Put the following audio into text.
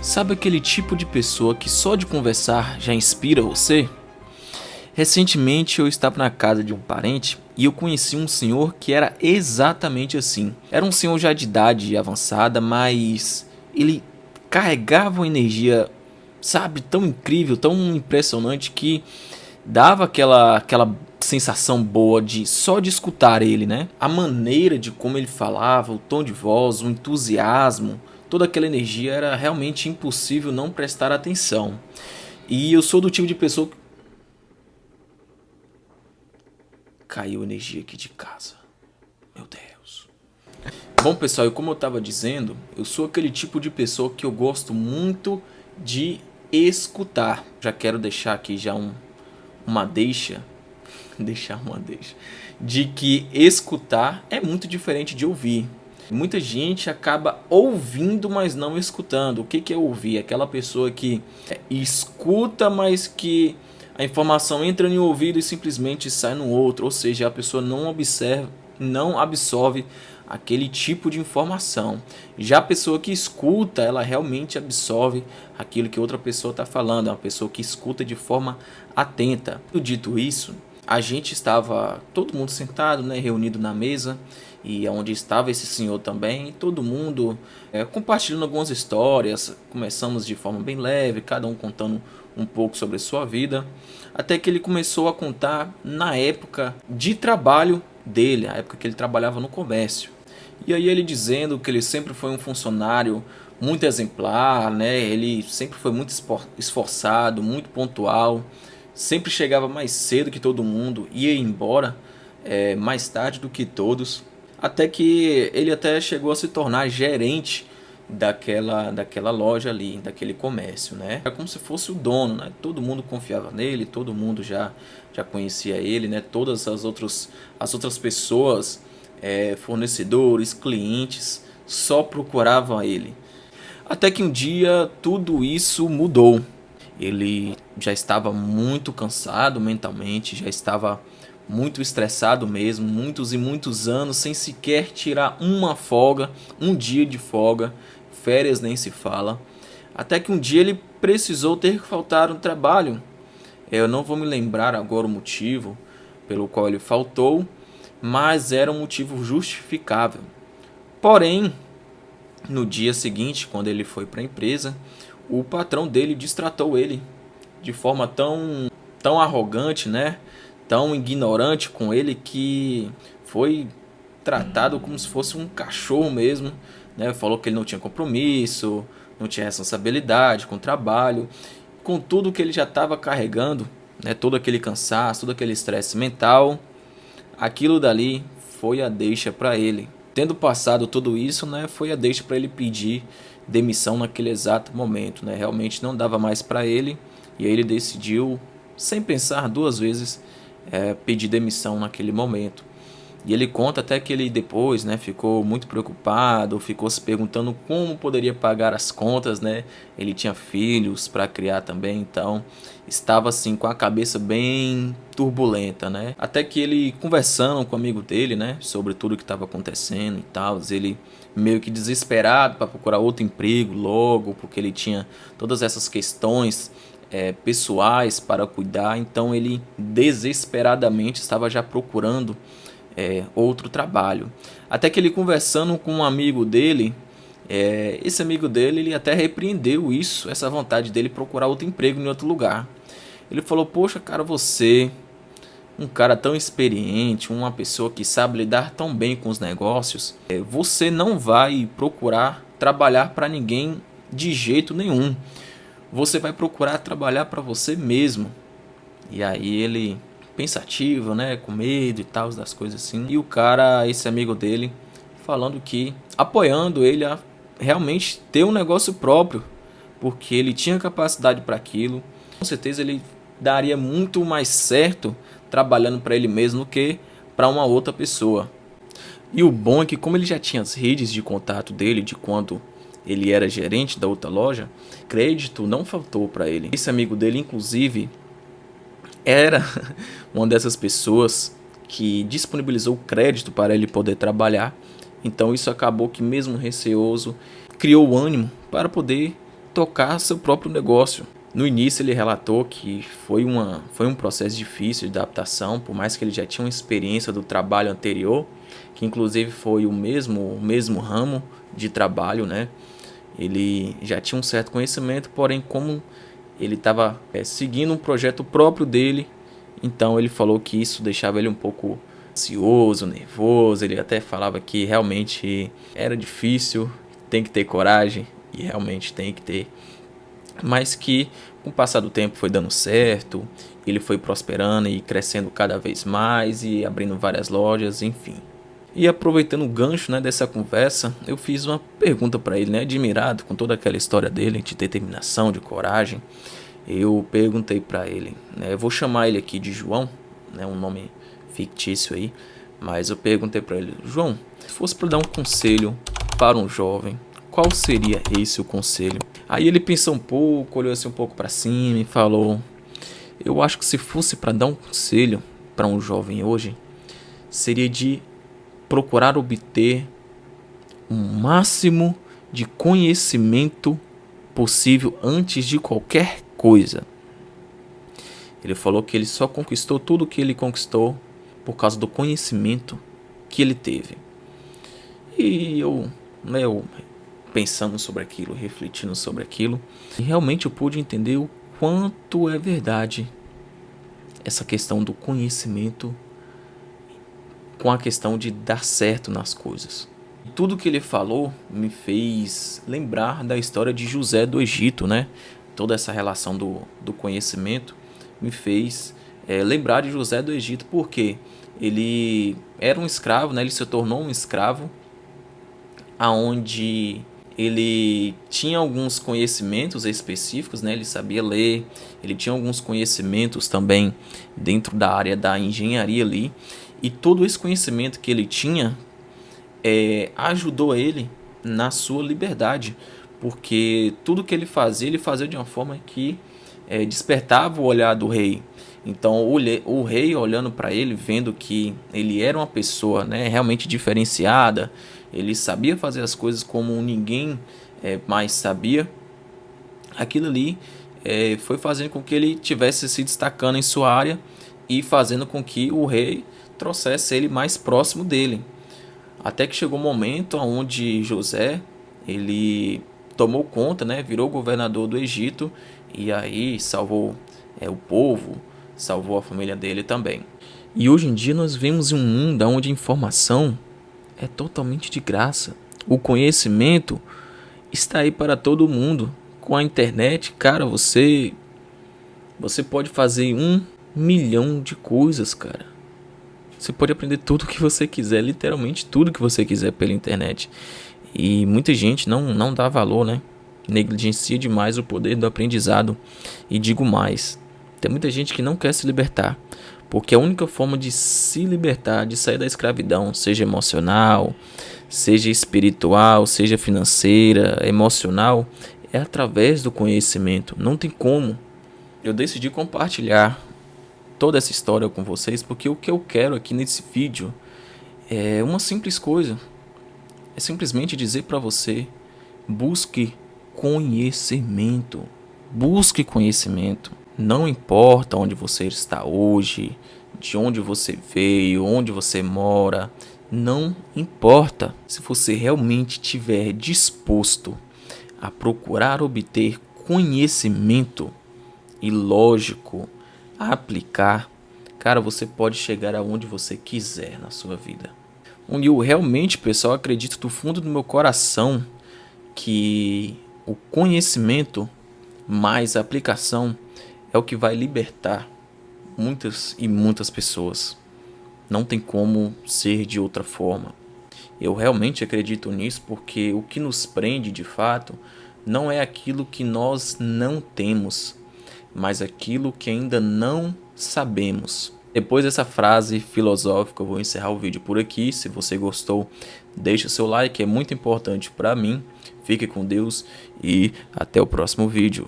Sabe aquele tipo de pessoa que só de conversar já inspira você? Recentemente eu estava na casa de um parente e eu conheci um senhor que era exatamente assim. Era um senhor já de idade avançada, mas ele carregava uma energia, sabe, tão incrível, tão impressionante que dava aquela sensação boa de só de escutar ele, né? A maneira de como ele falava, o tom de voz, o entusiasmo, toda aquela energia era realmente impossível não prestar atenção. E eu sou do tipo de pessoa que caiu energia aqui de casa. Meu Deus. Bom, pessoal, e como eu estava dizendo, eu sou aquele tipo de pessoa que eu gosto muito de escutar. Já quero deixar aqui já uma deixa deixar uma deixa de que escutar é muito diferente de ouvir. Muita gente acaba ouvindo, mas não escutando. O que é ouvir? Aquela pessoa que escuta, mas que a informação entra em um ouvido e simplesmente sai no outro. Ou seja, a pessoa não observa, não absorve aquele tipo de informação. Já a pessoa que escuta, ela realmente absorve aquilo que outra pessoa está falando. É uma pessoa que escuta de forma atenta. Dito isso, a gente estava todo mundo sentado, né, reunido na mesa, e onde estava esse senhor também, todo mundo compartilhando algumas histórias. Começamos de forma bem leve, cada um contando um pouco sobre a sua vida, até que ele começou a contar na época de trabalho dele, a época que ele trabalhava no comércio. E aí ele dizendo que ele sempre foi um funcionário muito exemplar, né? Ele sempre foi muito esforçado, muito pontual, sempre chegava mais cedo que todo mundo, ia embora mais tarde do que todos, até que ele até chegou a se tornar gerente daquela loja ali, daquele comércio, né? Era como se fosse o dono, né? Todo mundo confiava nele, todo mundo já conhecia ele, né? Todas as outras pessoas, fornecedores, clientes, só procuravam ele. Até que um dia tudo isso mudou. Ele já estava muito cansado mentalmente, já estava muito estressado mesmo, muitos e muitos anos sem sequer tirar uma folga, um dia de folga, férias nem se fala. Até que um dia ele precisou ter que faltar no trabalho. Eu não vou me lembrar agora o motivo pelo qual ele faltou, mas era um motivo justificável. Porém, no dia seguinte, quando ele foi para a empresa, o patrão dele destratou ele de forma tão arrogante, né? Tão ignorante com ele, que foi tratado como se fosse um cachorro mesmo, né? Falou que ele não tinha compromisso, não tinha responsabilidade com o trabalho, com tudo que ele já estava carregando, né? Todo aquele cansaço, todo aquele estresse mental. Aquilo dali foi a deixa para ele. Tendo passado tudo isso, né, foi a deixa para ele pedir demissão naquele exato momento, né? Realmente não dava mais para ele, e aí ele decidiu, sem pensar duas vezes, pedir demissão naquele momento. E ele conta até que ele depois, né, ficou muito preocupado, ficou se perguntando como poderia pagar as contas, né? Ele tinha filhos para criar também, então estava assim com a cabeça bem turbulenta, né? Até que ele, conversando com um amigo dele, né, sobre tudo que estava acontecendo e tal, ele meio que desesperado para procurar outro emprego logo, porque ele tinha todas essas questões pessoais para cuidar, então ele desesperadamente estava já procurando outro trabalho. Até que ele, conversando com um amigo dele, esse amigo dele, ele até repreendeu isso, essa vontade dele procurar outro emprego em outro lugar. Ele falou: poxa, cara, você, um cara tão experiente, uma pessoa que sabe lidar tão bem com os negócios, você não vai procurar trabalhar para ninguém de jeito nenhum. Você vai procurar trabalhar para você mesmo. E aí ele, pensativo, né, com medo e tal, das coisas assim. E o cara, esse amigo dele, falando que, apoiando ele a realmente ter um negócio próprio, porque ele tinha capacidade para aquilo. Com certeza ele daria muito mais certo trabalhando para ele mesmo do que para uma outra pessoa. E o bom é que, como ele já tinha as redes de contato dele de quando ele era gerente da outra loja, crédito não faltou para ele. Esse amigo dele, inclusive, era uma dessas pessoas que disponibilizou crédito para ele poder trabalhar. Então isso acabou que, mesmo receoso, criou ânimo para poder tocar seu próprio negócio. No início ele relatou que foi um processo difícil de adaptação, por mais que ele já tinha uma experiência do trabalho anterior, que inclusive foi o mesmo ramo de trabalho, né? Ele já tinha um certo conhecimento, porém como ele estava seguindo um projeto próprio dele, então ele falou que isso deixava ele um pouco ansioso, nervoso. Ele até falava que realmente era difícil, tem que ter coragem, e realmente tem que ter, mas que com o passar do tempo foi dando certo, ele foi prosperando e crescendo cada vez mais e abrindo várias lojas, enfim. E aproveitando o gancho, né, dessa conversa, eu fiz uma pergunta para ele, né, admirado com toda aquela história dele, de determinação, de coragem. Eu perguntei para ele, né, eu vou chamar ele aqui de João, né, um nome fictício aí, mas eu perguntei para ele: João, se fosse para dar um conselho para um jovem, qual seria esse o conselho? Aí ele pensou um pouco, olhou assim um pouco para cima e falou: eu acho que se fosse para dar um conselho para um jovem hoje, seria de procurar obter o máximo de conhecimento possível antes de qualquer coisa. Ele falou que ele só conquistou tudo o que ele conquistou por causa do conhecimento que ele teve. E eu pensando sobre aquilo, refletindo sobre aquilo, e realmente eu pude entender o quanto é verdade essa questão do conhecimento com a questão de dar certo nas coisas. Tudo que ele falou me fez lembrar da história de José do Egito, né? Toda essa relação do conhecimento me fez lembrar de José do Egito, porque ele era um escravo, né? Ele se tornou um escravo, aonde ele tinha alguns conhecimentos específicos, né? Ele sabia ler, ele tinha alguns conhecimentos também dentro da área da engenharia ali, e todo esse conhecimento que ele tinha ajudou ele na sua liberdade, porque tudo que ele fazia de uma forma que despertava o olhar do rei. Então o rei, olhando para ele, vendo que ele era uma pessoa, né, realmente diferenciada, ele sabia fazer as coisas como ninguém mais sabia, aquilo ali foi fazendo com que ele tivesse se destacando em sua área e fazendo com que o rei trouxesse ele mais próximo dele. Até que chegou um momento onde José, ele tomou conta, né, virou governador do Egito, e aí salvou o povo, salvou a família dele também. E hoje em dia nós vemos um mundo onde a informação é totalmente de graça. O conhecimento está aí para todo mundo. Com a internet, cara, você pode fazer 1 milhão de coisas, cara. Você pode aprender tudo o que você quiser, literalmente tudo que você quiser pela internet. E muita gente não dá valor, né? Negligencia demais o poder do aprendizado. E digo mais, tem muita gente que não quer se libertar, porque a única forma de se libertar, de sair da escravidão, seja emocional, seja espiritual, seja financeira, emocional, é através do conhecimento. Não tem como. Eu decidi compartilhar toda essa história com vocês, porque o que eu quero aqui nesse vídeo é uma simples coisa. É simplesmente dizer para você: busque conhecimento. Busque conhecimento. Não importa onde você está hoje, de onde você veio, onde você mora, não importa. Se você realmente estiver disposto a procurar obter conhecimento e, lógico, a aplicar, cara, você pode chegar aonde você quiser na sua vida. Onde eu realmente, pessoal, acredito do fundo do meu coração que o conhecimento mais a aplicação é o que vai libertar muitas e muitas pessoas. Não tem como ser de outra forma. Eu realmente acredito nisso, porque o que nos prende de fato não é aquilo que nós não temos, mas aquilo que ainda não sabemos. Depois dessa frase filosófica, eu vou encerrar o vídeo por aqui. Se você gostou, deixe o seu like, é muito importante para mim. Fique com Deus e até o próximo vídeo.